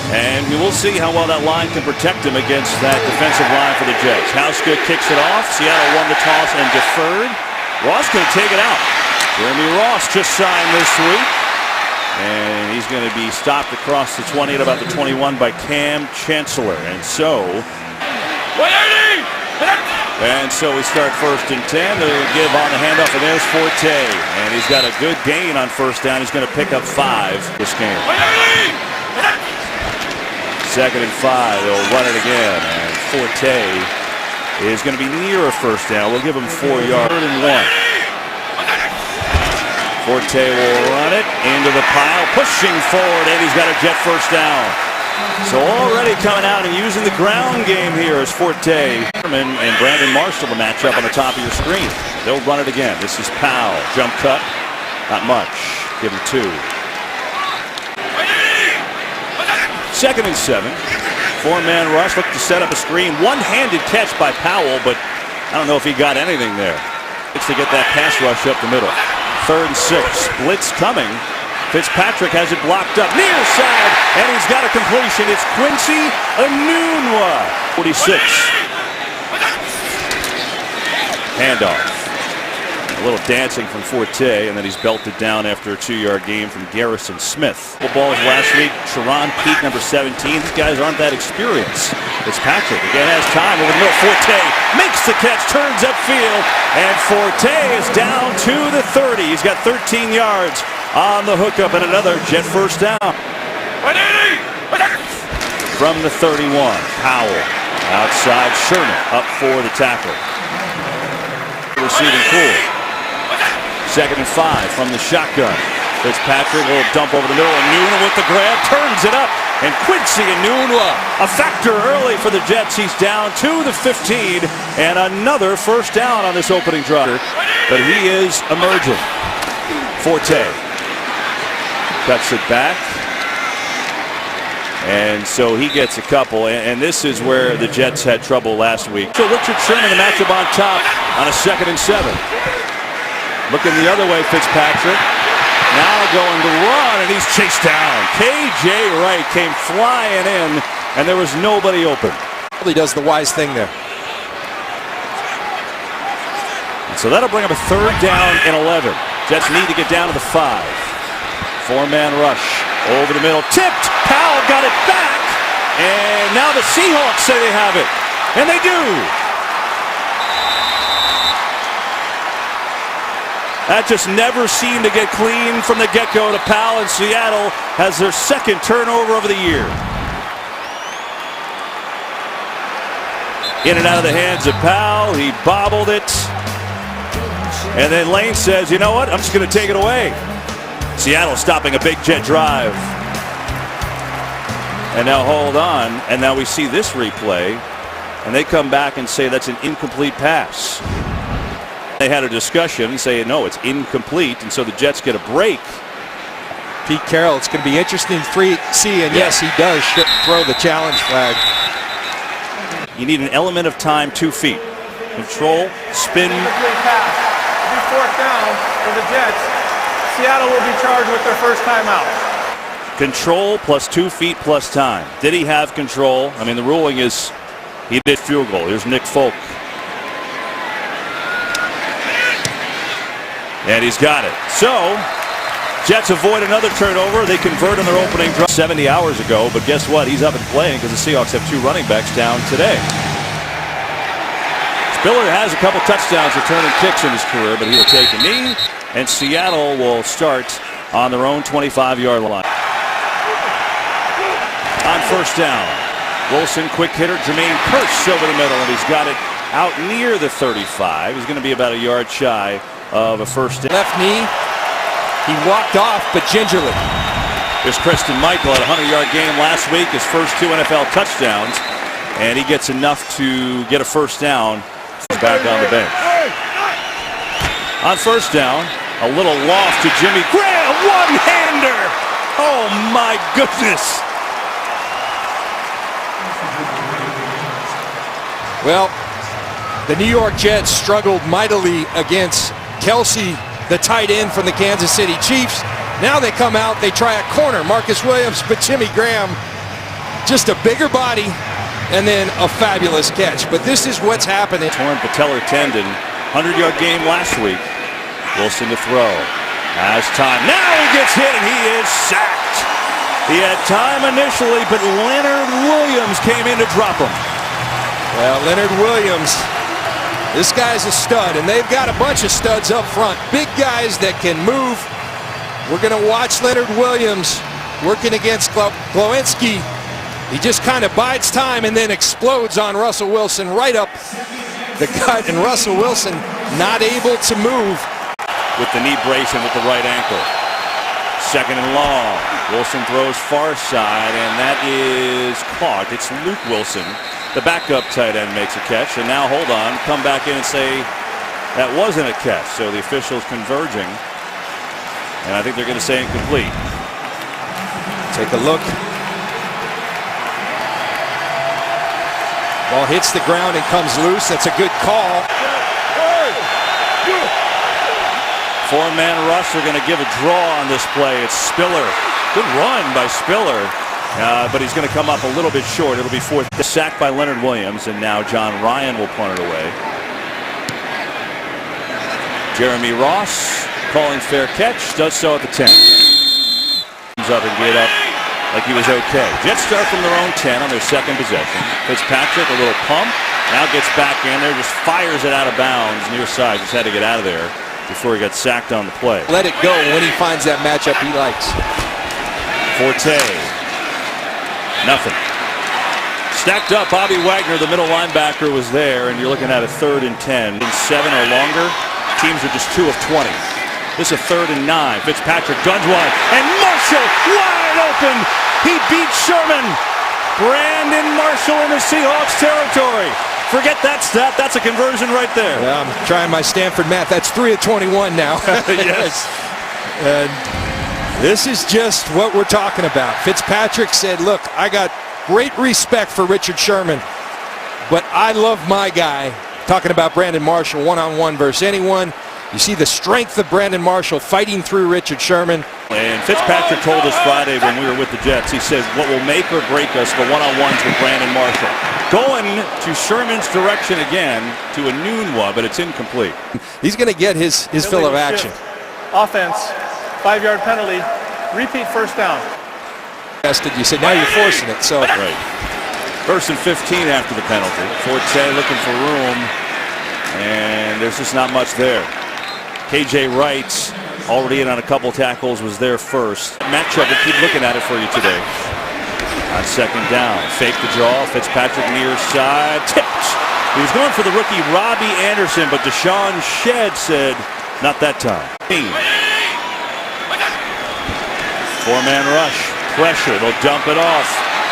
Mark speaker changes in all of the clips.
Speaker 1: And we will see how well that line can protect him against that defensive line for the Jets. Hauska kicks it off. Seattle won the toss and deferred. Ross going to take it out. Jeremy Ross just signed this week. And he's going to be stopped across the 20 at about the 21 by Cam Chancellor. And so we start 1st and 10. They'll give on the handoff, and there's Forte. And he's got a good gain on 1st down. He's going to pick up 5 this game. 2nd and 5. They'll run it again. And Forte is going to be near a 1st down. We'll give him 4 yards. 3rd and 1. Forte will run it into the pile, pushing forward, and he's got a Jet 1st down. So already coming out and using the ground game here is Forte. And Brandon Marshall to match up on the top of your screen. They'll run it again. This is Powell. Jump cut. Not much. Give him 2. 2nd and 7. 4-man rush. Look to set up a screen. One-handed catch by Powell, but I don't know if he got anything there. Looks to get that pass rush up the middle. 3rd and 6. Blitz coming. Fitzpatrick has it blocked up near side, and he's got a completion. It's Quincy Enunwa. 46. Handoff. A little dancing from Forte, and then he's belted down after a 2-yard gain from Garrison Smith. Balls last week. Sharon Peak, number 17. These guys aren't that experienced. Fitzpatrick again has time over the middle. Forte makes the catch, turns upfield, and Forte is down to the 30. He's got 13 yards on the hookup, and another Jet 1st down. From the 31, Powell outside. Sherman up for the tackle. Receiving cool. 2nd and 5 from the shotgun. Fitzpatrick will dump over the middle. Enunwa with the grab, turns it up. And Quincy Enunwa, a factor early for the Jets. He's down to the 15. And another 1st down on this opening drive. But he is emerging. Forte cuts it back. And so he gets a couple. And this is where the Jets had trouble last week. So Richard Sherman, the matchup on top on a 2nd and 7. Looking the other way, Fitzpatrick. Now going to run, and he's chased down. K.J. Wright came flying in, and there was nobody open.
Speaker 2: He does the wise thing there.
Speaker 1: And so that'll bring up a 3rd down and 11. Jets need to get down to the 5. 4-man rush over the middle. Tipped. Powell got it back. And now the Seahawks say they have it. And they do. That just never seemed to get clean from the get-go to Powell, and Seattle has their 2nd turnover of the year. In and out of the hands of Powell. He bobbled it. And then Lane says, you know what? I'm just going to take it away. Seattle stopping a big Jet drive. And now hold on. And now we see this replay. And they come back and say that's an incomplete pass. They had a discussion saying, no, it's incomplete. And so the Jets get a break.
Speaker 2: Pete Carroll, it's going to be interesting to see. And yes, he does throw the challenge flag.
Speaker 1: You need an element of time, 2 feet. Control, spin.
Speaker 3: Incomplete pass. It'll be 4th down for the Jets. Seattle will be charged with their 1st timeout.
Speaker 1: Control plus 2 feet plus time. Did he have control? I mean, the ruling is he did field goal. Here's Nick Folk. And he's got it. So, Jets avoid another turnover. They convert on their opening drive 70 hours ago. But guess what? He's up and playing because the Seahawks have 2 running backs down today. Spiller has a couple touchdowns returning kicks in his career, but he'll take a knee. And Seattle will start on their own 25-yard line. On 1st down, Wilson, quick hitter, Jermaine Kearse over the middle, and he's got it out near the 35. He's going to be about a yard shy of a 1st down.
Speaker 2: Left knee. He walked off, but gingerly.
Speaker 1: Here's Christian Michael at a 100-yard game last week, his first 2 NFL touchdowns, and he gets enough to get a 1st down. Back on the bench. On 1st down, a little loft to Jimmy Graham, one-hander. Oh my goodness.
Speaker 2: Well, the New York Jets struggled mightily against Kelsey, the tight end from the Kansas City Chiefs. Now they come out, they try a corner, Marcus Williams, but Jimmy Graham just a bigger body and then a fabulous catch. But this is what's happening.
Speaker 1: Torn patellar tendon, 100-yard game last week. Wilson to throw. Has time. Now he gets hit and he is sacked. He had time initially, but Leonard Williams came in to drop him.
Speaker 2: Well, Leonard Williams, this guy's a stud, and they've got a bunch of studs up front. Big guys that can move. We're going to watch Leonard Williams working against Glowinski. He just kind of bides time and then explodes on Russell Wilson right up the gut, and Russell Wilson not able to move.
Speaker 1: With the knee brace and with the right ankle. Second and long. Wilson throws far side, and that is caught. It's Luke Wilson. The backup tight end makes a catch, and now hold on, come back in and say that wasn't a catch. So the officials converging, and I think they're going to say incomplete.
Speaker 2: Take a look. Ball hits the ground and comes loose. That's a good call.
Speaker 1: Four-man rush. They're going to give a draw on this play. It's Spiller. Good run by Spiller, but he's going to come up a little bit short. It'll be fourth. Sacked by Leonard Williams, and now John Ryan will punt it away. Jeremy Ross calling fair catch. Does so at the 10. Comes up and get up like he was okay. Jets start from their own 10 on their second possession. Fitzpatrick, a little pump. Now gets back in there, just fires it out of bounds near side. Just had to get out of there before he got sacked on the play.
Speaker 2: Let it go when he finds that matchup he likes.
Speaker 1: Forte. Nothing. Stacked up. Bobby Wagner, the middle linebacker, was there, and you're looking at a 3rd and 10. In 7 or longer, teams are just 2 of 20. This is a 3rd and 9. Fitzpatrick guns one, and Marshall wide open. He beats Sherman. Brandon Marshall in the Seahawks territory. Forget that stat. That's a conversion right there.
Speaker 2: Yeah, I'm trying my Stanford math. That's 3 of 21 now.
Speaker 1: Yes.
Speaker 2: And this is just what we're talking about. Fitzpatrick said, look, I got great respect for Richard Sherman, but I love my guy. Talking about Brandon Marshall, one-on-one versus anyone. You see the strength of Brandon Marshall fighting through Richard Sherman.
Speaker 1: And Fitzpatrick told us Friday when we were with the Jets, he says, what will make or break us, the one-on-ones with Brandon Marshall. Going to Sherman's direction again to a noon one, but it's incomplete.
Speaker 2: He's going to get his fill of action.
Speaker 3: Offense, 5-yard penalty, repeat first down.
Speaker 2: You said now you're forcing it. So
Speaker 1: right. 1st and 15 after the penalty. Forte looking for room, and there's just not much there. KJ Wright, already in on a couple tackles, was there first. Matchup, we'll keep looking at it for you today. On second down, fake the draw. Fitzpatrick near side, tipped. He was going for the rookie Robbie Anderson, but Deshaun Shedd said, not that time. 4-man rush, pressure, they'll dump it off.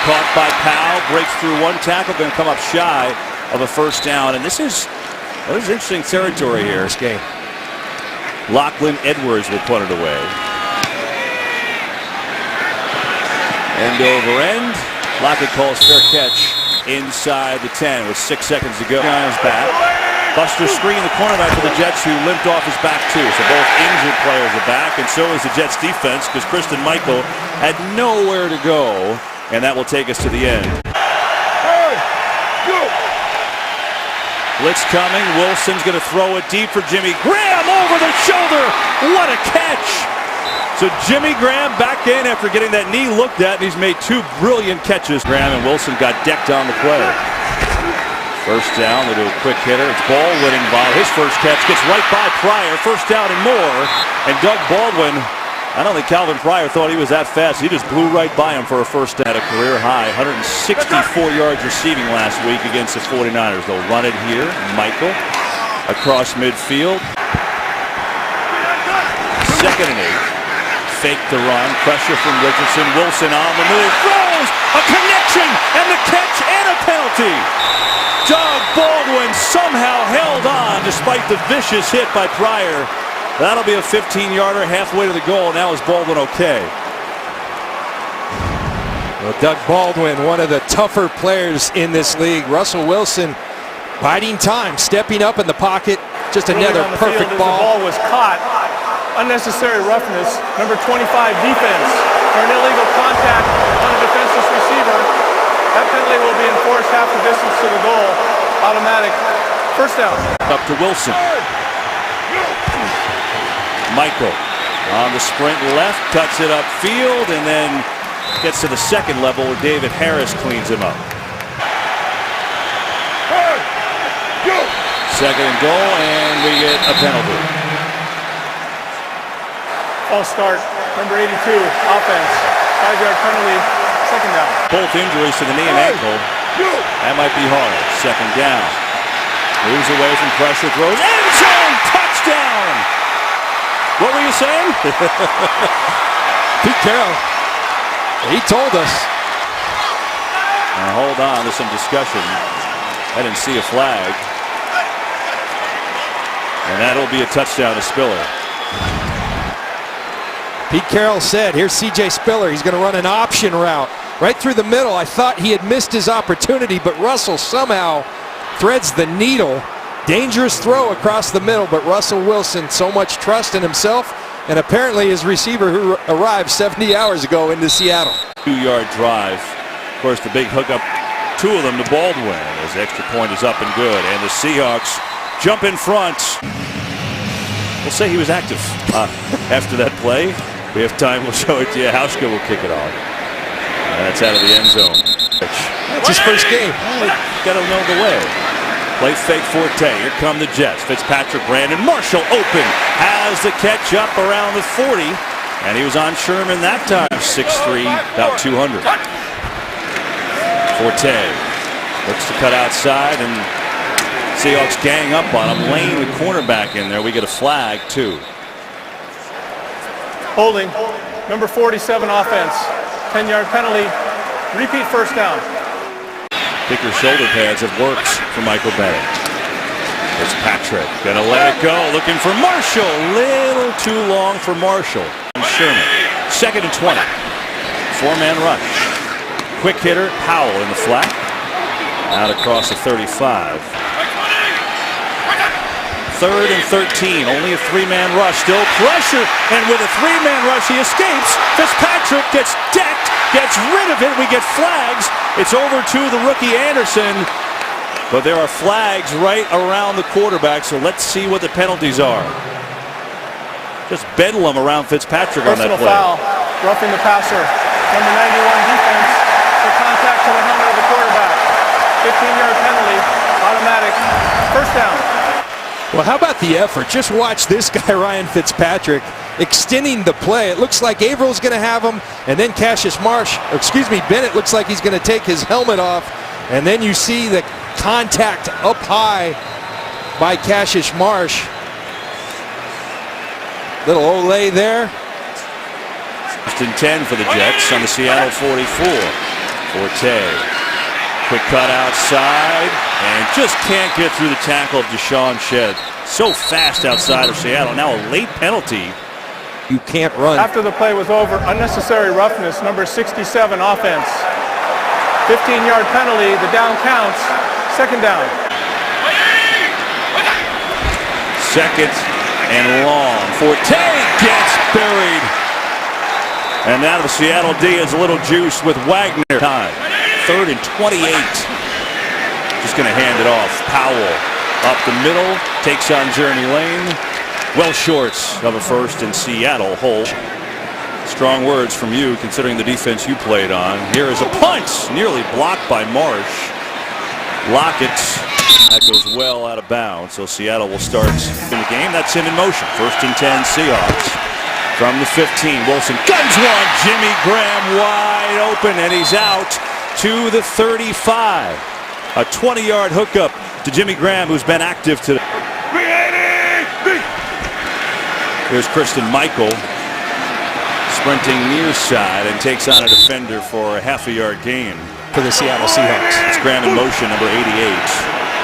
Speaker 1: Caught by Powell, breaks through one tackle, going to come up shy of a first down. And this is interesting territory here.
Speaker 2: This game.
Speaker 1: Lachlan Edwards will put it away. End over end. Lockett calls fair catch inside the 10 with 6 seconds to go. Guys back. Buster screen, the cornerback for the Jets, who limped off his back too. So both injured players are back, and so is the Jets defense, because Kristen Michael had nowhere to go, and that will take us to the end. Blitz coming. Wilson's going to throw it deep for Jimmy Graham over the shoulder. What a catch! So Jimmy Graham back in after getting that knee looked at, and he's made 2 brilliant catches. Graham and Wilson got decked on the play. First down, they do a quick hitter. It's Baldwin involved. His first catch gets right by Pryor. First down and more. And Doug Baldwin, I don't think Calvin Pryor thought he was that fast. He just blew right by him for a first down. At a career high, 164 yards receiving last week against the 49ers. They'll run it here. Michael across midfield. 2nd and 8. Fake the run, pressure from Richardson. Wilson on the move, throws a connection, and the catch and a penalty. Doug Baldwin somehow held on despite the vicious hit by Pryor. That'll be a 15-yarder halfway to the goal. Now is Baldwin okay?
Speaker 2: Well, Doug Baldwin, one of the tougher players in this league. Russell Wilson biding time, stepping up in the pocket. Just another perfect ball.
Speaker 3: The ball was caught. Unnecessary roughness. Number 25 defense for an illegal contact on a defenseless receiver. scores half the distance to the goal, automatic first down.
Speaker 1: Up to Wilson. Michael on the sprint left, cuts it upfield, and then gets to the second level where David Harris cleans him up. Second and goal, and we get a penalty.
Speaker 3: False start, number 82, offense. 5-yard penalty, second down.
Speaker 1: Both injuries to the knee and ankle. That might be hard. Second down. Moves away from pressure, throws, end zone, touchdown! What were you saying?
Speaker 2: Pete Carroll, he told us.
Speaker 1: Now hold on, there's some discussion. I didn't see a flag. And that'll be a touchdown to Spiller.
Speaker 2: Pete Carroll said, here's C.J. Spiller. He's going to run an option route right through the middle. I thought he had missed his opportunity, but Russell somehow threads the needle. Dangerous throw across the middle, but Russell Wilson, so much trust in himself, and apparently his receiver who arrived 70 hours ago into Seattle.
Speaker 1: 2-yard drive. Of course, the big hookup, two of them to Baldwin, as the extra point is up and good. And the Seahawks jump in front. We'll say he was active after that play. We have time, we'll show it to you. Hauschka will kick it off. That's out of the end zone.
Speaker 2: That's his first game.
Speaker 1: Got to know the way. Play fake Forte. Here come the Jets. Fitzpatrick, Brandon Marshall open. Has the catch up around the 40. And he was on Sherman that time. 6'3", about 200. Forte looks to cut outside, and Seahawks gang up on him. Lane, the cornerback, in there. We get a flag, too.
Speaker 3: Holding, number 47 offense, 10-yard penalty, repeat first down.
Speaker 1: Thicker shoulder pads have worked for Michael Bennett. It's Patrick, gonna let it go, looking for Marshall. Little too long for Marshall. Sherman, second and 20. Four-man rush. Quick hitter, Powell in the flat. Out across the 35. Third and 13, only a three-man rush, still pressure, and with a three-man rush he escapes. Fitzpatrick gets decked, gets rid of it, we get flags. It's over to the rookie Anderson, but there are flags right around the quarterback, so let's see what the penalties are. Just bedlam around Fitzpatrick on that play.
Speaker 3: Personal foul, roughing the passer, number 91 defense, for contact to the helmet of the quarterback. 15-yard penalty, automatic, first down.
Speaker 2: Well, how about the effort? Just watch this guy, Ryan Fitzpatrick, extending the play. It looks like Avrill's going to have him, and then Bennett looks like he's going to take his helmet off, and then you see the contact up high by Cassius Marsh. Little Olay there.
Speaker 1: First and 10 for the Jets on the Seattle 44. Forte. Quick cut outside, and just can't get through the tackle of Deshaun Shedd. So fast outside of Seattle. Now a late penalty.
Speaker 2: You can't run.
Speaker 3: After the play was over, unnecessary roughness, number 67 offense. 15-yard penalty, the down counts, second down.
Speaker 1: Second and long. Forte gets buried. And now the Seattle D is a little juice with Wagner. Time. Third and 28. Just going to hand it off. Powell up the middle. Takes on Jeremy Lane. Well short of a first in Seattle hole. Strong words from you considering the defense you played on. Here is a punt. Nearly blocked by Marsh. Lockett. That goes well out of bounds. So Seattle will start in the game. That's him in motion. First and 10 Seahawks. From the 15. Wilson guns one. Jimmy Graham wide open, and he's out to the 35. A 20-yard hookup to Jimmy Graham, who's been active today. Here's Christian Michael sprinting near side and takes on a defender for a half-a-yard gain
Speaker 2: For the Seattle Seahawks.
Speaker 1: It's Graham in motion, number 88.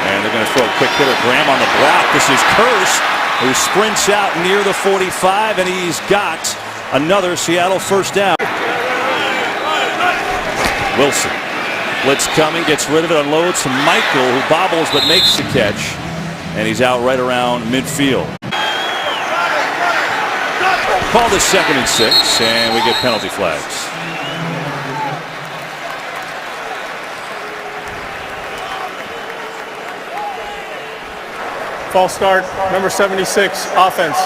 Speaker 1: And they're going to throw a quick hitter. Graham on the block. This is Curse, who sprints out near the 45, and he's got another Seattle first down. Wilson. Blitz coming, gets rid of it, unloads to Michael, who bobbles but makes the catch. And he's out right around midfield. Call this second and 6, and we get penalty flags.
Speaker 3: False start, number 76, offense.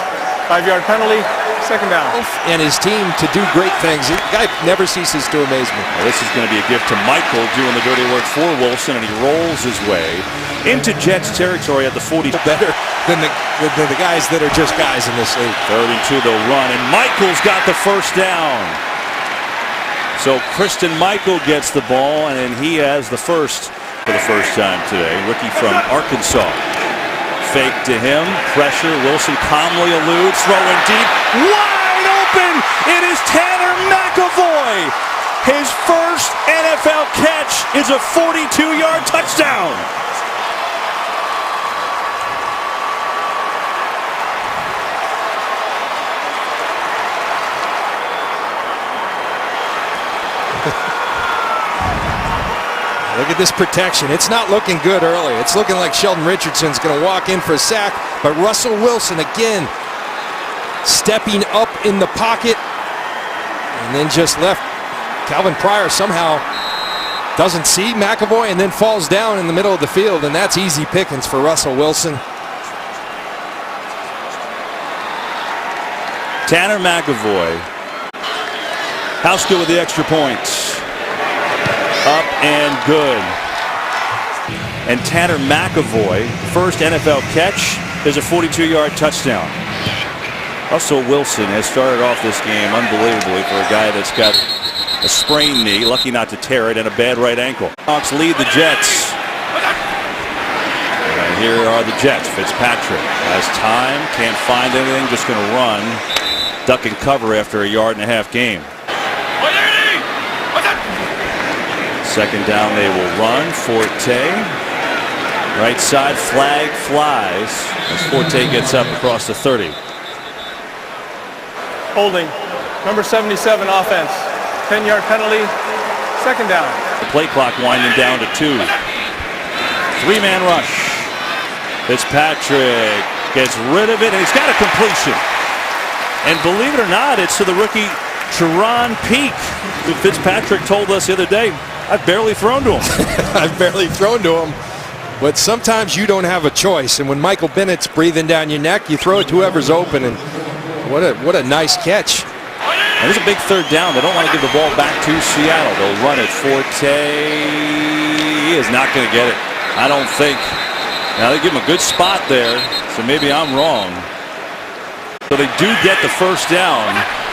Speaker 3: 5-yard penalty, second down.
Speaker 2: And his team to do great things. The guy never ceases to amaze me.
Speaker 1: Well, this is going to be a gift to Michael doing the dirty work for Wilson, and he rolls his way into Jets territory at the 40.
Speaker 2: Better than the guys that are just guys in this league.
Speaker 1: 3rd and 2, they'll run, and Michael's got the first down. So Christian Michael gets the ball, and he has the first for the first time today. Rookie from Arkansas. Fake to him, pressure, Wilson calmly eludes, throwing deep, wide open, it is Tanner McAvoy. His first NFL catch is a 42-yard touchdown.
Speaker 2: Look at this protection. It's not looking good early. It's looking like Sheldon Richardson's going to walk in for a sack. But Russell Wilson again stepping up in the pocket and then just left. Calvin Pryor somehow doesn't see McAvoy and then falls down in the middle of the field, and that's easy pickings for Russell Wilson.
Speaker 1: Tanner McAvoy. Houska with the extra points. Up and good. And Tanner McAvoy, first NFL catch, is a 42-yard touchdown. Russell Wilson has started off this game unbelievably for a guy that's got a sprained knee, lucky not to tear it, and a bad right ankle. Hawks lead the Jets. And here are the Jets. Fitzpatrick has time, can't find anything, just going to run, duck and cover after a 1.5-yard gain. Second down, they will run. Forte. Right side, flag flies as Forte gets up across the 30.
Speaker 3: Holding, number 77, offense. 10-yard penalty, second down.
Speaker 1: The play clock winding down to 2. 3-man rush. Fitzpatrick gets rid of it, and he's got a completion. And believe it or not, it's to the rookie Teron Peak, who Fitzpatrick told us the other day, I've barely thrown to him.
Speaker 2: I've barely thrown to him. But sometimes you don't have a choice. And when Michael Bennett's breathing down your neck, you throw it to whoever's open. And what a nice catch.
Speaker 1: And there's a big 3rd down. They don't want to give the ball back to Seattle. They'll run it. Forte, he is not going to get it, I don't think. Now they give him a good spot there, so maybe I'm wrong. So they do get the first down.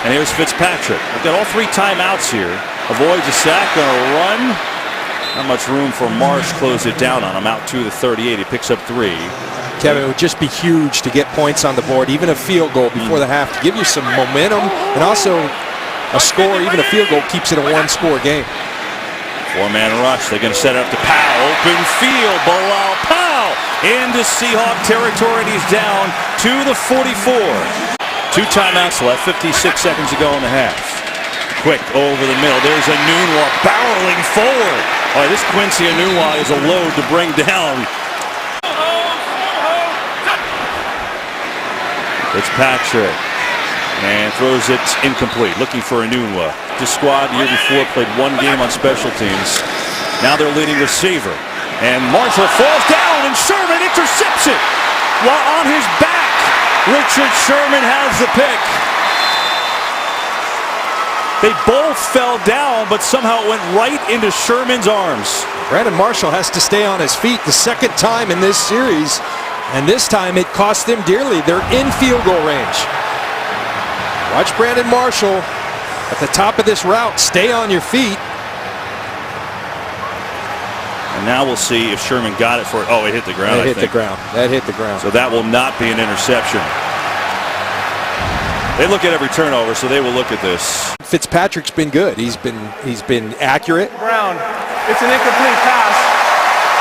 Speaker 1: And here's Fitzpatrick. They've got all 3 timeouts here. Avoids a sack, gonna run. Not much room for Marsh. Close it down on him out to the 38. He picks up 3.
Speaker 2: Kevin, it would just be huge to get points on the board, even a field goal before the half, to give you some momentum, and also a score. Even a field goal keeps it a 1-score game.
Speaker 1: 4-man rush. They're gonna set it up to Powell. Open field. Bilal Powell into Seahawk territory, and he's down to the 44. 2 timeouts left. 56 seconds to go in the half. Quick over the middle. There's Enunwa barreling forward. All right, this Quincy Enunwa is a load to bring down. Fitzpatrick and throws it incomplete. Looking for Enunwa. The squad the year before played 1 game on special teams. Now their leading receiver. And Marshall falls down, and Sherman intercepts it while on his back. Richard Sherman has the pick. They both fell down, but somehow it went right into Sherman's arms.
Speaker 2: Brandon Marshall has to stay on his feet the 2nd time in this series, and this time it cost them dearly. They're in field goal range. Watch Brandon Marshall at the top of this route. Stay on your feet.
Speaker 1: And now we'll see if Sherman got it for. Oh, it hit the ground.
Speaker 2: That hit the ground. That hit the ground.
Speaker 1: So that will not be an interception. They look at every turnover, so they will look at this.
Speaker 2: Fitzpatrick's been good. He's been accurate.
Speaker 3: Brown, it's an incomplete pass.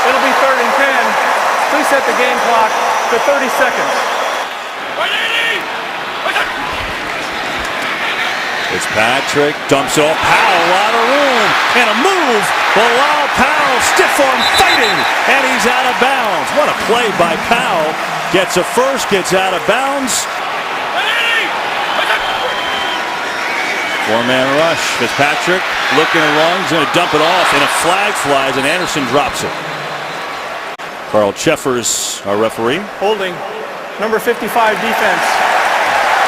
Speaker 3: It'll be 3rd and 10. Please set the game clock to 30 seconds.
Speaker 1: Fitzpatrick dumps it off. Powell out of room, and a move. Bilal Powell, stiff arm fighting, and he's out of bounds. What a play by Powell. Gets a first, gets out of bounds. 4-man rush. Fitzpatrick looking to run. He's going to dump it off, and a flag flies, and Anderson drops it. Carl Cheffers, our referee.
Speaker 3: Holding. Number 55 defense.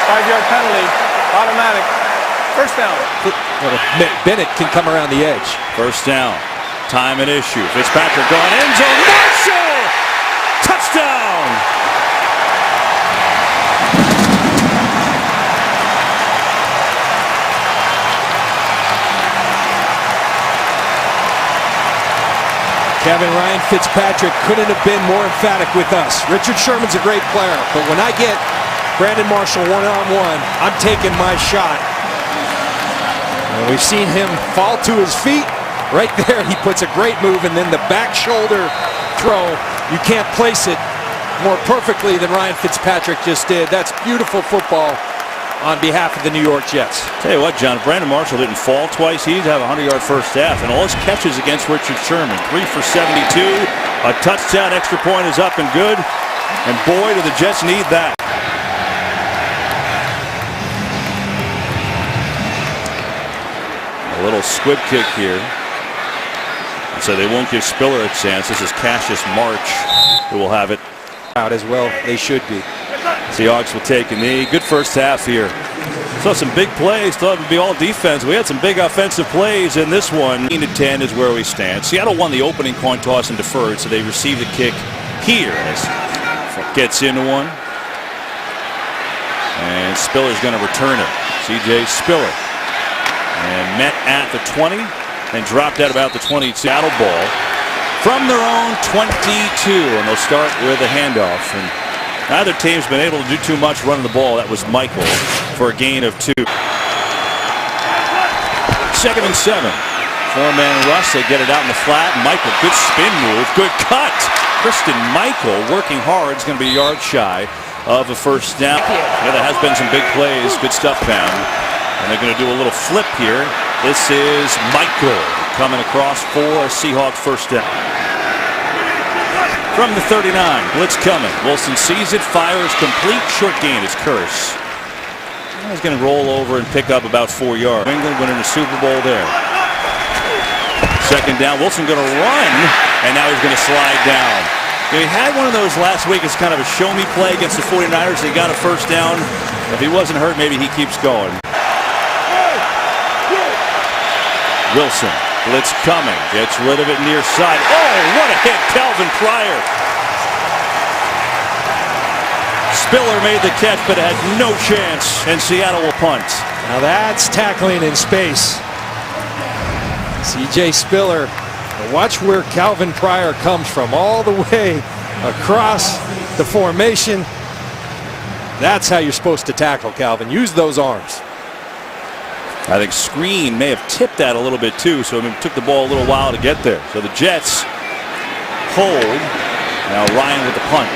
Speaker 3: 5-yard penalty. Automatic. First down.
Speaker 2: Bennett can come around the edge.
Speaker 1: First down. Time and issue. Fitzpatrick going end zone. Marshall! Touchdown!
Speaker 2: Kevin, Ryan Fitzpatrick couldn't have been more emphatic with us. Richard Sherman's a great player, but when I get Brandon Marshall one-on-one, I'm taking my shot. And we've seen him fall to his feet. Right there, he puts a great move, and then the back shoulder throw. You can't place it more perfectly than Ryan Fitzpatrick just did. That's beautiful football on behalf of the New York Jets.
Speaker 1: Tell you what, John, if Brandon Marshall didn't fall twice, he'd have a 100-yard first half. And all his catches against Richard Sherman, 3 for 72. A touchdown, extra point is up and good. And boy, do the Jets need that. A little squib kick here. So they won't give Spiller a chance. This is Cassius March who will have it.
Speaker 2: Out as well, they should be.
Speaker 1: Seahawks will take a knee. Good first half here. Saw some big plays. Thought it would be all defense. We had some big offensive plays in this one. 9-10 is where we stand. Seattle won the opening coin toss and deferred, so they received the kick here as gets into one. And Spiller's going to return it. C.J. Spiller. And met at the 20 and dropped at about the 22. Seattle ball from their own 22, and they'll start with a handoff. And neither team's been able to do too much running the ball. That was Michael for a gain of 2. 2nd and 7. 4-man rush. They get it out in the flat. Michael, good spin move. Good cut. Kristen Michael working hard. Is going to be a yard shy of a first down. Yeah, there has been some big plays. Good stuff, Pam. And they're going to do a little flip here. This is Michael coming across for a Seahawks first down. From the 39, blitz coming. Wilson sees it, fires complete, short gain. It's Curse. He's going to roll over and pick up about 4 yards. England winning the Super Bowl there. 2nd down, Wilson going to run, and now he's going to slide down. He had one of those last week. It's kind of a show-me play against the 49ers. They got a first down. If he wasn't hurt, maybe he keeps going. Wilson. Blitz coming. Gets rid of it near side. Oh, what a hit. Calvin Pryor. Spiller made the catch, but had no chance, and Seattle will punt.
Speaker 2: Now that's tackling in space. C.J. Spiller. Watch where Calvin Pryor comes from, all the way across the formation. That's how you're supposed to tackle, Calvin. Use those arms.
Speaker 1: I think Screen may have tipped that a little bit too, so it took the ball a little while to get there. So the Jets hold. Now Ryan with the punt.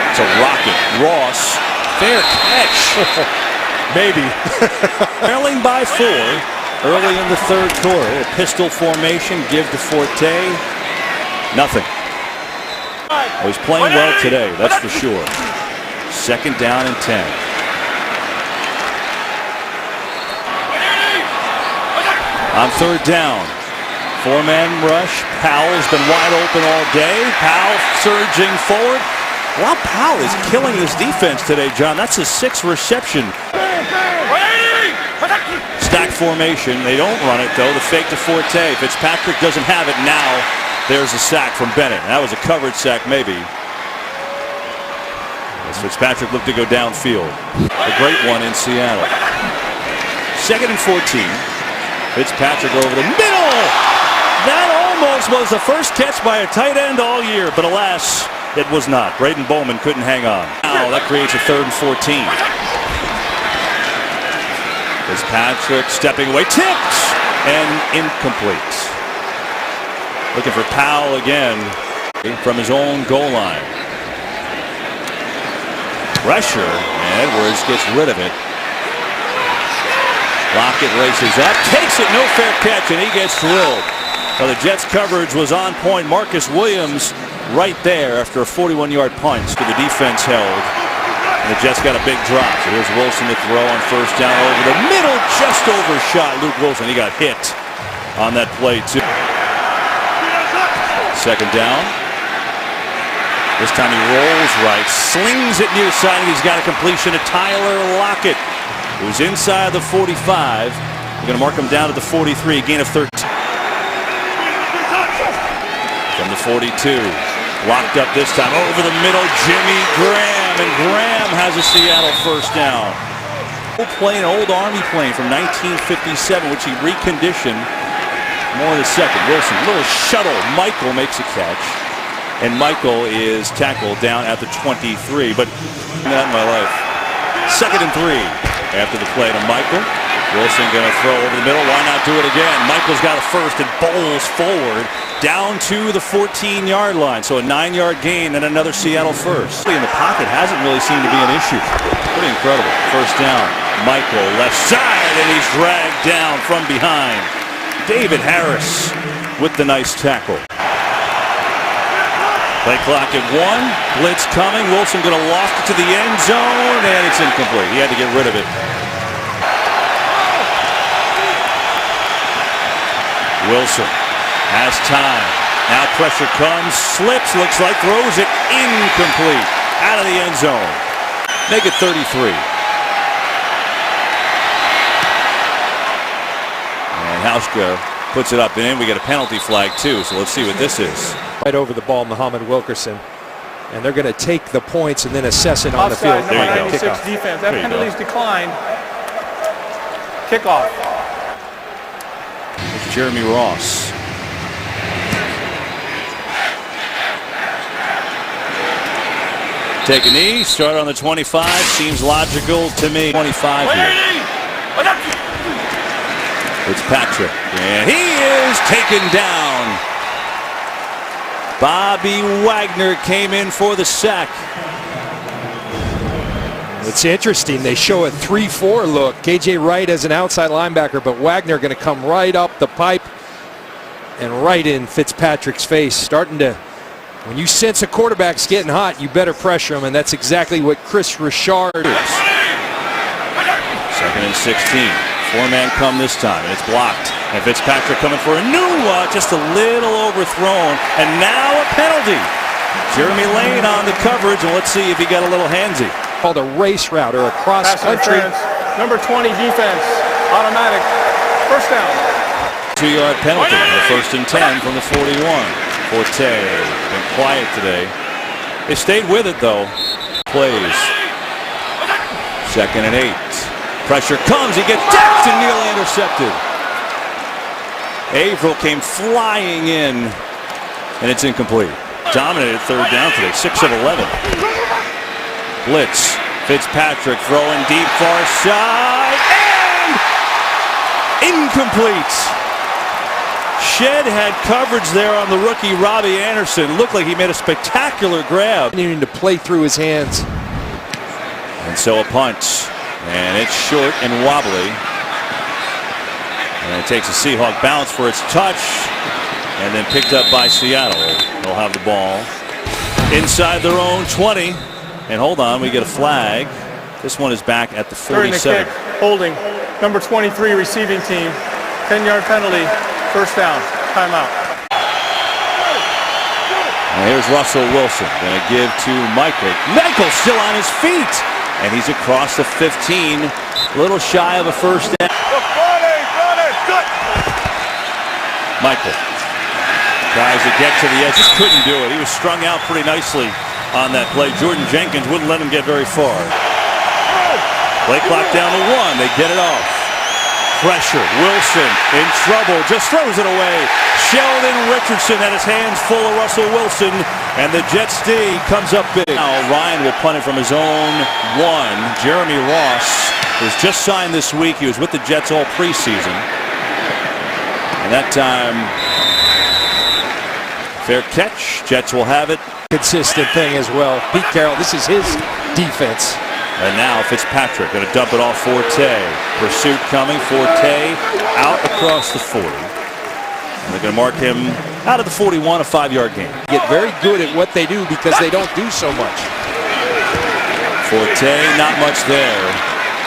Speaker 1: It's a rocket. Ross, fair catch.
Speaker 2: Maybe.
Speaker 1: Trailing by 4 early in the 3rd quarter. A pistol formation, give to Forte. Nothing. Oh, he's playing well today, that's for sure. 2nd down and 10. On 3rd down, 4-man rush. Powell's been wide open all day. Powell surging forward. Well, Powell is killing his defense today, John. That's his 6th reception. Stack formation. They don't run it, though. The fake to Forte. Fitzpatrick doesn't have it now. There's a sack from Bennett. That was a coverage sack, maybe. As Fitzpatrick looked to go downfield. A great one in Seattle. 2nd and 14. Fitzpatrick over the middle. That almost was the first catch by a tight end all year, but alas, it was not. Braden Bowman couldn't hang on. Now that creates a 3rd and 14. Fitzpatrick stepping away, tipped, and incomplete. Looking for Powell again from his own goal line. Pressure, and Edwards gets rid of it. Lockett races up, takes it, no fair catch, and he gets drilled. Well, the Jets' coverage was on point. Marcus Williams right there after a 41-yard punt. The defense held, and the Jets got a big drop. So here's Wilson to throw on 1st down over the middle, just overshot Luke Wilson. He got hit on that play, too. Second down. This time he rolls right, slings it near side, and he's got a completion to Tyler Lockett, who's inside the 45. We're going to mark him down at the 43, gain of 13. From the 42, locked up this time, over the middle, Jimmy Graham, and Graham has a Seattle first down. Plane, old Army plane from 1957, which he reconditioned. More in a second. Wilson, little shuttle. Michael makes a catch, and Michael is tackled down at the 23. But not in my life. Second and 3 after the play to Michael. Wilson going to throw over the middle. Why not do it again? Michael's got a first and bowls forward down to the 14-yard line. So a 9-yard gain and another Seattle first. In the pocket hasn't really seemed to be an issue. Pretty incredible. First down. Michael left side, and he's dragged down from behind. David Harris with the nice tackle. Play clock at 1. Blitz coming. Wilson going to loft it to the end zone, and it's incomplete. He had to get rid of it. Wilson has time. Now pressure comes. Slips. Looks like throws it. Incomplete. Out of the end zone. Make it 33. Hauschka puts it up and in. We get a penalty flag too, so let's see what this is.
Speaker 2: Right over the ball, Muhammad Wilkerson, and they're going to take the points and then assess it on the field.
Speaker 3: Offside, number 96 defense. That penalty's declined. Kickoff.
Speaker 1: It's Jeremy Ross. Take a knee, start on the 25. Seems logical to me. 25 here. It's Patrick, and he is taken down. Bobby Wagner came in for the sack.
Speaker 2: It's interesting. They show a 3-4 look. KJ Wright as an outside linebacker, but Wagner going to come right up the pipe and right in Fitzpatrick's face. Starting to, when you sense a quarterback's getting hot, you better pressure him, and that's exactly what Chris Richard is.
Speaker 1: Second and 16. Four-man come this time, and it's blocked. And Fitzpatrick coming for a new one, just a little overthrown. And now a penalty. Jeremy Lane on the coverage, and let's see if he got a little handsy.
Speaker 2: Called a race route or a cross-country.
Speaker 3: Number 20 defense, automatic, first down.
Speaker 1: 2-yard penalty, the first and 10 from the 41. Forte, been quiet today. They stayed with it, though. Plays. Second and 8. Pressure comes, he gets decked and nearly intercepted. Averill came flying in, and it's incomplete. Dominated third down today, 6 of 11. Blitz, Fitzpatrick throwing deep far side, and incomplete. Shed had coverage there on the rookie Robbie Anderson. Looked like he made a spectacular grab.
Speaker 2: Needing to play through his hands.
Speaker 1: And so a punt. And it's short and wobbly. And it takes a Seahawk bounce for its touch. And then picked up by Seattle. They'll have the ball inside their own 20. And hold on, we get a flag. This one is back at the 47.
Speaker 3: During the kick, holding. Number 23 receiving team. 10-yard penalty. First down. Timeout.
Speaker 1: And here's Russell Wilson. Going to give to Michael. Michael still on his feet. And he's across the 15, a little shy of a first down. Michael tries to get to the edge, just couldn't do it. He was strung out pretty nicely on that play. Jordan Jenkins wouldn't let him get very far. Play clock down to 1. They get it off. Pressure. Wilson in trouble. Just throws it away. Sheldon Richardson had his hands full of Russell Wilson. And the Jets D comes up big. Now Ryan will punt it from his own 1. Jeremy Ross was just signed this week. He was with the Jets all preseason. And that time, fair catch. Jets will have it.
Speaker 2: Consistent thing as well. Pete Carroll, this is his defense.
Speaker 1: And now Fitzpatrick going to dump it off Forte. Pursuit coming. Forte out across the 40. And they're going to mark him out of the 41, a 5-yard gain.
Speaker 2: Get very good at what they do because they don't do so much.
Speaker 1: Forte, not much there.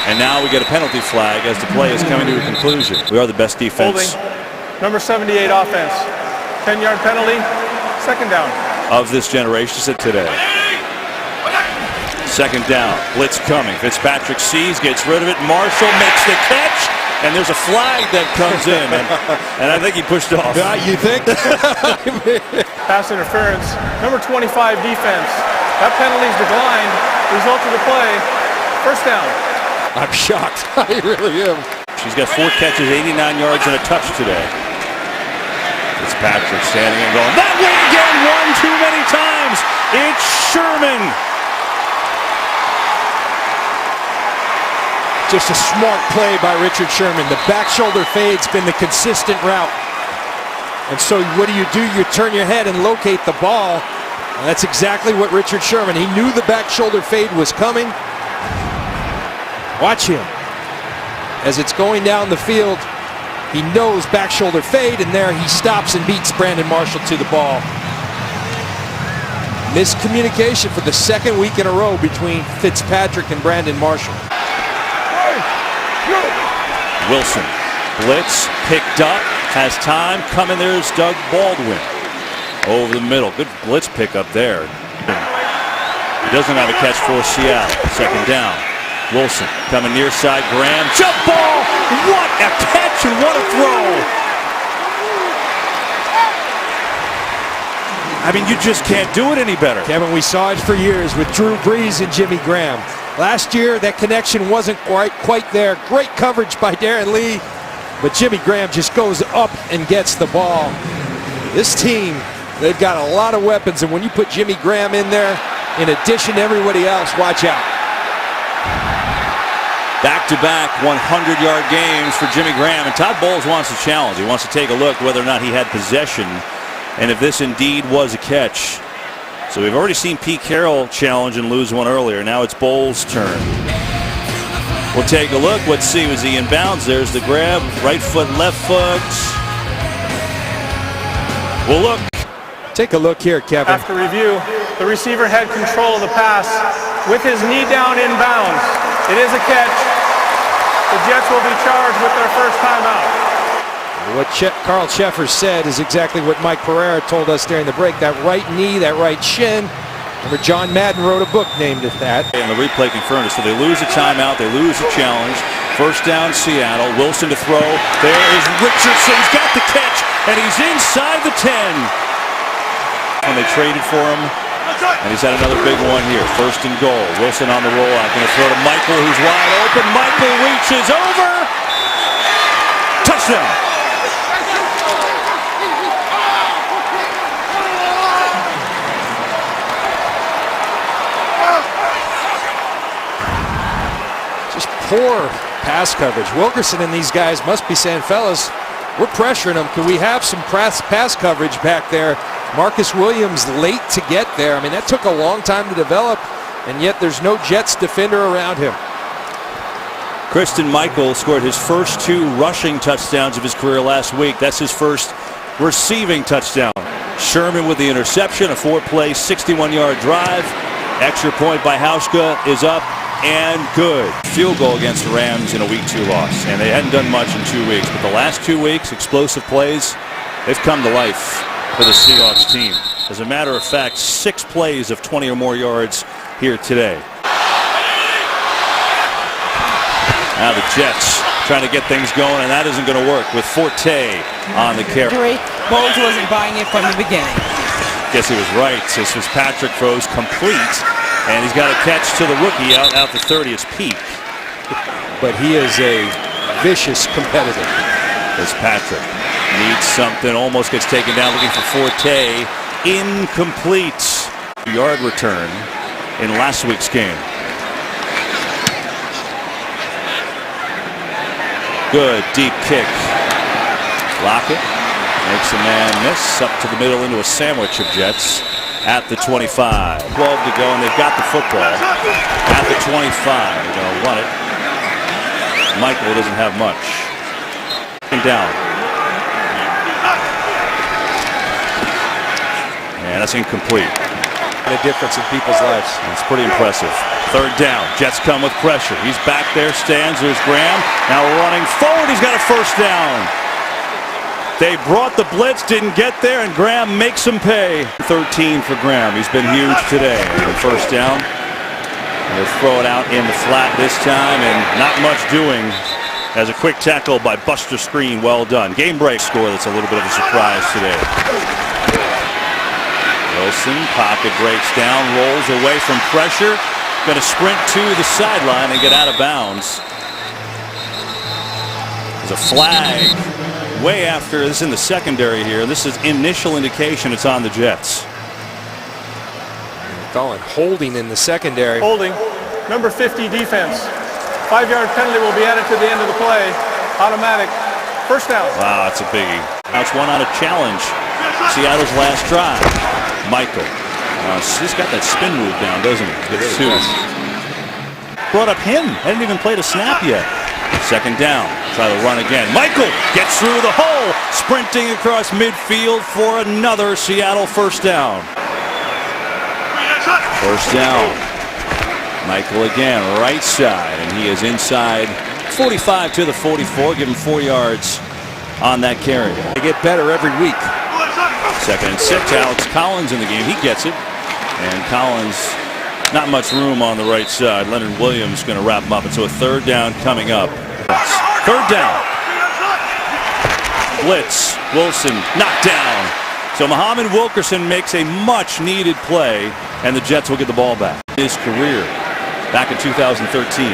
Speaker 1: And now we get a penalty flag as the play is coming to a conclusion. We are the best defense.
Speaker 3: Holding. Number 78 offense. 10-yard penalty. Second down.
Speaker 1: Of this generation today. Second down, blitz coming. Fitzpatrick sees, gets rid of it. Marshall makes the catch, and there's a flag that comes in, and I think he pushed off.
Speaker 2: You think?
Speaker 3: Pass interference. Number 25 defense. That penalty's declined. Result of the play, first down.
Speaker 2: I'm shocked. I really am.
Speaker 1: She's got 4 catches, 89 yards, and a touch today. Fitzpatrick standing and going, that way again, one too many times. It's Sherman.
Speaker 2: Just a smart play by Richard Sherman. The back shoulder fade's been the consistent route. And so what do? You turn your head and locate the ball. And that's exactly what Richard Sherman, he knew the back shoulder fade was coming. Watch him. As it's going down the field, he knows back shoulder fade, and there he stops and beats Brandon Marshall to the ball. Miscommunication for the second week in a row between Fitzpatrick and Brandon Marshall.
Speaker 1: Wilson, blitz, picked up, has time, coming, there's Doug Baldwin. Over the middle, good blitz pickup there. He doesn't have a catch for Seattle. Second down, Wilson coming near side, Graham, jump ball, what a catch and what a throw. I mean, you just can't do it any better.
Speaker 2: Kevin, we saw it for years with Drew Brees and Jimmy Graham. Last year, that connection wasn't quite there. Great coverage by Darren Lee, but Jimmy Graham just goes up and gets the ball. This team, they've got a lot of weapons, and when you put Jimmy Graham in there, in addition to everybody else, watch out.
Speaker 1: Back-to-back 100-yard games for Jimmy Graham, and Todd Bowles wants a challenge. He wants to take a look whether or not he had possession, and if this indeed was a catch. So we've already seen Pete Carroll challenge and lose one earlier. Now it's Bowles' turn. We'll take a look. Let's see. Was he in bounds? There's the grab. Right foot, left foot. We'll look.
Speaker 2: Take a look here, Kevin.
Speaker 3: After review, the receiver had control of the pass with his knee down in bounds. It is a catch. The Jets will be charged with their first timeout.
Speaker 2: What Carl Sheffer said is exactly what Mike Pereira told us during the break. That right knee, that right shin. Remember, John Madden wrote a book named it that.
Speaker 1: And the replay confirmed it. So they lose a timeout. They lose a challenge. First down, Seattle. Wilson to throw. There is Richardson. He's got the catch, and he's inside the 10. When they traded for him, and he's had another big one here. First and goal. Wilson on the rollout. Going to throw to Michael, who's wide open. Michael reaches over. Touchdown.
Speaker 2: Poor pass coverage. Wilkerson and these guys must be saying, fellas, we're pressuring them. Can we have some pass coverage back there? Marcus Williams late to get there. I mean, that took a long time to develop, and yet there's no Jets defender around him.
Speaker 1: Christine Michael scored his first 2 rushing touchdowns of his career last week. That's his first receiving touchdown. Sherman with the interception, a 4-play, 61-yard drive. Extra point by Hauschka is up and good. Field goal against the Rams in a week 2 loss, and they hadn't done much in 2 weeks, but the last 2 weeks, explosive plays, they've come to life for the Seahawks team. As a matter of fact, 6 plays of 20 or more yards here today. Now the Jets trying to get things going, and that isn't going to work with Forte on the carry.
Speaker 4: Bowles wasn't buying it from the beginning.
Speaker 1: Guess he was right. As Fitzpatrick throws complete, and he's got a catch to the rookie out the 30. It's Pete.
Speaker 2: But he is a vicious competitor.
Speaker 1: Fitzpatrick needs something, almost gets taken down looking for Forte. Incomplete. Yard return in last week's game. Good deep kick. Lockett makes a man miss up to the middle into a sandwich of Jets at the 25. 12 to go, and they've got the football at the 25. They're going to run it. Michael doesn't have much. Down. And that's incomplete.
Speaker 2: A difference in people's lives.
Speaker 1: That's pretty impressive. Third down. Jets come with pressure. He's back there, stands. There's Graham. Now running forward. He's got a first down. They brought the blitz, didn't get there, and Graham makes him pay. 13 for Graham. He's been huge today. And first down. They'll throw it out in the flat this time, and not much doing as a quick tackle by Buster Screen. Well done. Game break score that's a little bit of a surprise today. Wilson, pocket breaks down, rolls away from pressure. Going to sprint to the sideline and get out of bounds. There's a flag way after. This is in the secondary here. This is initial indication it's on the Jets.
Speaker 2: Calling holding in the secondary.
Speaker 3: Holding. Number 50 defense. 5-yard penalty will be added to the end of the play. Automatic. First down.
Speaker 1: Wow, that's a biggie. That's one on a challenge. Seattle's last drive. Michael. He's got that spin move down, doesn't he? Gets two. Brought up him. Hadn't even played a snap yet. Second down. Try to run again. Michael gets through the hole. Sprinting across midfield for another Seattle first down. First down. Michael again, right side, and he is inside 45 to the 44. Give him 4 yards on that carry.
Speaker 2: They get better every week.
Speaker 1: Second and 6. Alex Collins in the game. He gets it. And Collins, not much room on the right side. Leonard Williams going to wrap him up. And so a third down coming up. Third down. Blitz. Wilson knocked down. So Muhammad Wilkerson makes a much needed play, and the Jets will get the ball back. His career back in 2013.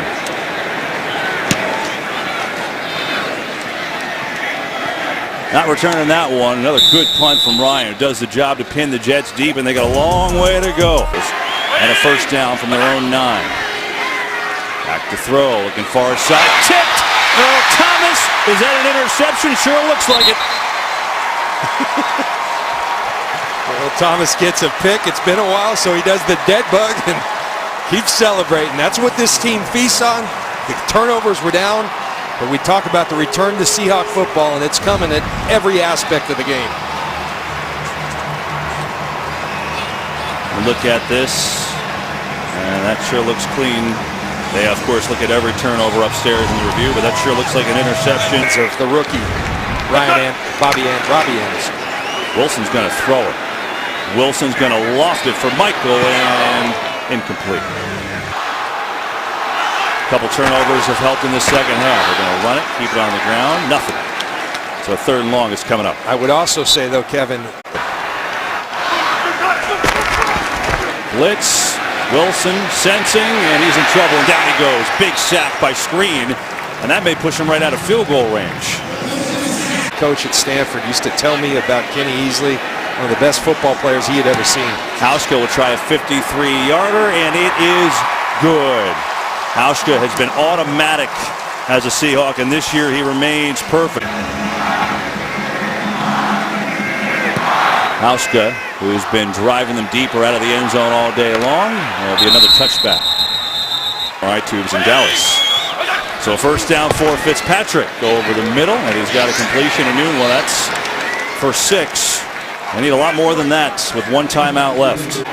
Speaker 1: Not returning that one. Another good punt from Ryan, who does the job to pin the Jets deep, and they got a long way to go. And a first down from their own 9. Back to throw, looking far side. Tipped! Earl Thomas, is that an interception? Sure looks like it.
Speaker 2: Earl Thomas gets a pick. It's been a while, so he does the dead bug and keeps celebrating. That's what this team feasts on. The turnovers were down. But we talk about the return to Seahawk football, and it's coming at every aspect of the game.
Speaker 1: Look at this, and that sure looks clean. They, of course, look at every turnover upstairs in the review, but that sure looks like an interception.
Speaker 2: Of the rookie, Robbie Anderson.
Speaker 1: Wilson's going to throw it. Wilson's going to loft it for Michael, and incomplete. Couple turnovers have helped in the second half. They're going to run it, keep it on the ground, nothing. So a third and long is coming up.
Speaker 2: I would also say, though, Kevin,
Speaker 1: blitz, Wilson sensing, and he's in trouble, and down he goes. Big sack by Screen, and that may push him right out of field goal range.
Speaker 2: Coach at Stanford used to tell me about Kenny Easley, one of the best football players he had ever seen.
Speaker 1: Hauschka will try a 53-yarder, and it is good. Hauschka has been automatic as a Seahawk, and this year he remains perfect. Hauschka, who has been driving them deeper out of the end zone all day long. There'll be another touchback. All right, Tubes and Dallas. So first down for Fitzpatrick. Go over the middle, and he's got a completion at noon. Well, that's for 6. I need a lot more than that with 1 timeout left.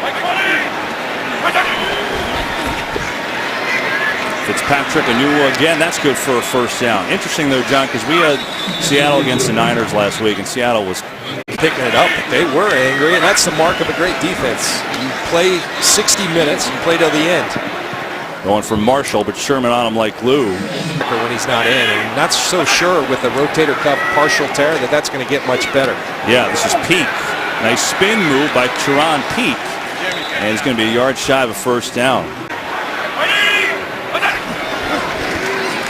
Speaker 1: Fitzpatrick, Anua again. That's good for a first down. Interesting, though, John, because we had Seattle against the Niners last week, and Seattle was
Speaker 2: picking it up. They were angry, and that's the mark of a great defense. You play 60 minutes, you play till the end.
Speaker 1: Going from Marshall, but Sherman on him like glue.
Speaker 2: When he's not in, and not so sure with the rotator cuff partial tear that that's going to get much better.
Speaker 1: Yeah, this is Peak. Nice spin move by Teron Peak, and he's going to be a yard shy of a first down.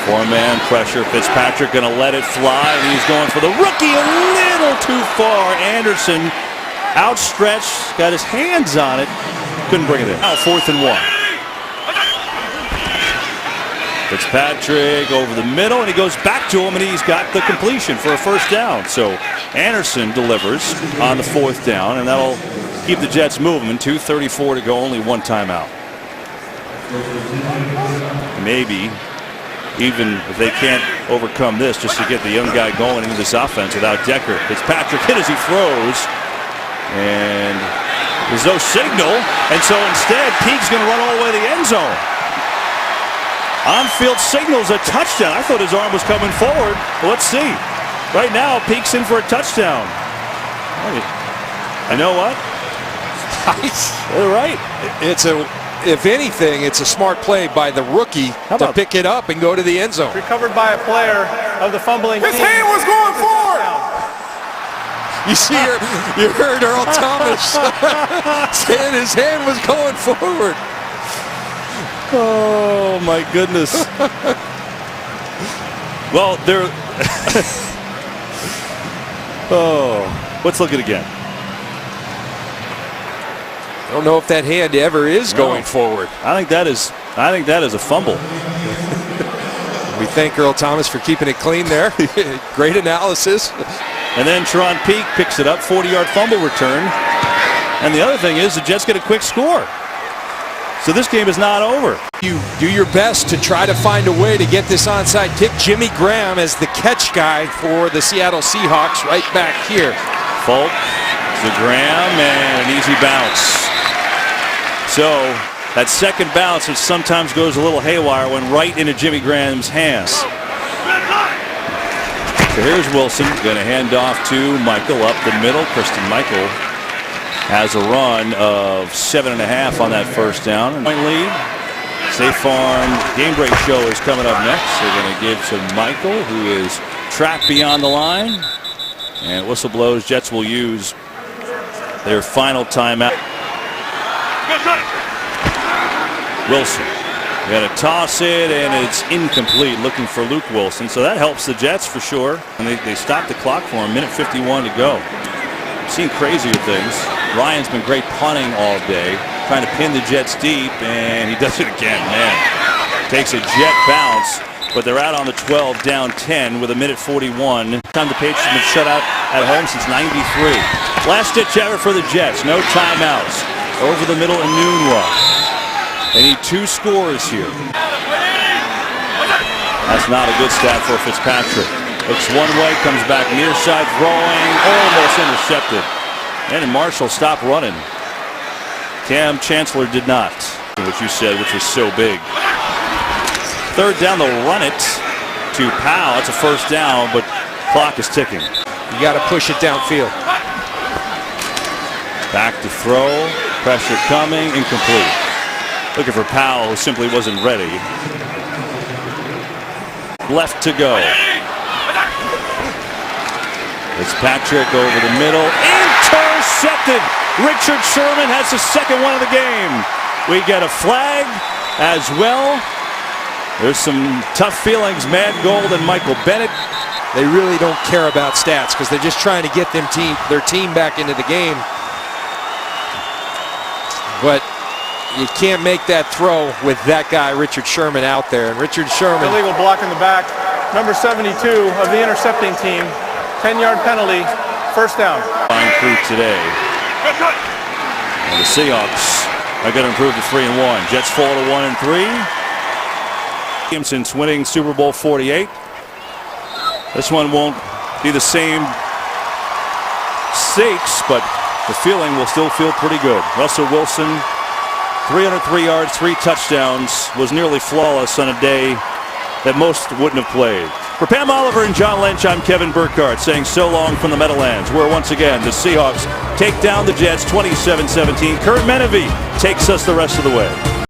Speaker 1: 4-man pressure. Fitzpatrick going to let it fly, and he's going for the rookie a little too far. Anderson outstretched, got his hands on it, couldn't bring it in. Now 4th and 1. Fitzpatrick over the middle, and he goes back to him, and he's got the completion for a first down. So Anderson delivers on the 4th down, and that'll keep the Jets moving. 2:34 to go, only 1 timeout. Maybe even if they can't overcome this, just to get the young guy going into this offense without Decker. Fitzpatrick hit as he throws, and there's no signal, and so instead Peak's going to run all the way to the end zone. On-field signals a touchdown. I thought his arm was coming forward. Well, let's see. Right now, peeks in for a touchdown. You know what? They're right.
Speaker 2: If anything, it's a smart play by the rookie to pick it up and go to the end zone.
Speaker 3: Recovered by a player of the fumbling team.
Speaker 5: His hand was going forward.
Speaker 2: You see, you heard Earl Thomas saying his hand was going forward.
Speaker 1: Oh, my goodness. Well, they're... Oh, let's look at it again.
Speaker 2: I don't know if that hand ever is going forward.
Speaker 1: I think that is a fumble.
Speaker 2: We thank Earl Thomas for keeping it clean there. Great analysis.
Speaker 1: And then Teron Peak picks it up, 40-yard fumble return. And the other thing is the Jets get a quick score. So this game is not over.
Speaker 2: You do your best to try to find a way to get this onside kick. Jimmy Graham as the catch guy for the Seattle Seahawks right back here.
Speaker 1: Folk to Graham and an easy bounce. So that second bounce, which sometimes goes a little haywire, went right into Jimmy Graham's hands. So here's Wilson, going to hand off to Michael up the middle. Christian Michael has a run of 7.5 on that first down. Point lead. State Farm Game Break Show is coming up next. They're going to give to Michael, who is trapped beyond the line. And whistle blows. Jets will use their final timeout. Wilson. Got to toss it, and it's incomplete. Looking for Luke Wilson. So that helps the Jets for sure. And they stopped the clock for him. Minute 51 to go. I've seen crazier things. Ryan's been great punting all day, trying to pin the Jets deep, and he does it again. Man, takes a jet bounce, but they're out on the 12, down 10 with a minute 41. Time the Patriots have been shut out at home since '93. Last ditch effort for the Jets. No timeouts. Over the middle, Enunwa. They need 2 scores here. That's not a good stat for Fitzpatrick. Looks one way, comes back near side, throwing, almost intercepted. And Marshall stopped running. Cam Chancellor did not, which you said, which was so big. Third down, they'll run it to Powell. It's a first down, but clock is ticking.
Speaker 2: You got to push it downfield.
Speaker 1: Back to throw, pressure coming, incomplete. Looking for Powell, who simply wasn't ready. Left to go. Fitzpatrick over the middle. Intercepted. Richard Sherman has the second one of the game. We get a flag as well. There's some tough feelings. Mad Gold and Michael Bennett.
Speaker 2: They really don't care about stats because they're just trying to get their team back into the game. But you can't make that throw with that guy, Richard Sherman, out there. And Richard Sherman.
Speaker 3: Illegal block in the back. Number 72 of the intercepting team. 10-yard penalty. First down.
Speaker 1: Fine crew today. And the Seahawks are going to improve to 3-1. Jets fall to 1-3. Since winning Super Bowl 48. This one won't be the same stakes, but the feeling will still feel pretty good. Russell Wilson, 303 yards, 3 touchdowns, was nearly flawless on a day that most wouldn't have played. For Pam Oliver and John Lynch, I'm Kevin Burkhardt saying so long from the Meadowlands, where once again the Seahawks take down the Jets 27-17. Kurt Menevee takes us the rest of the way.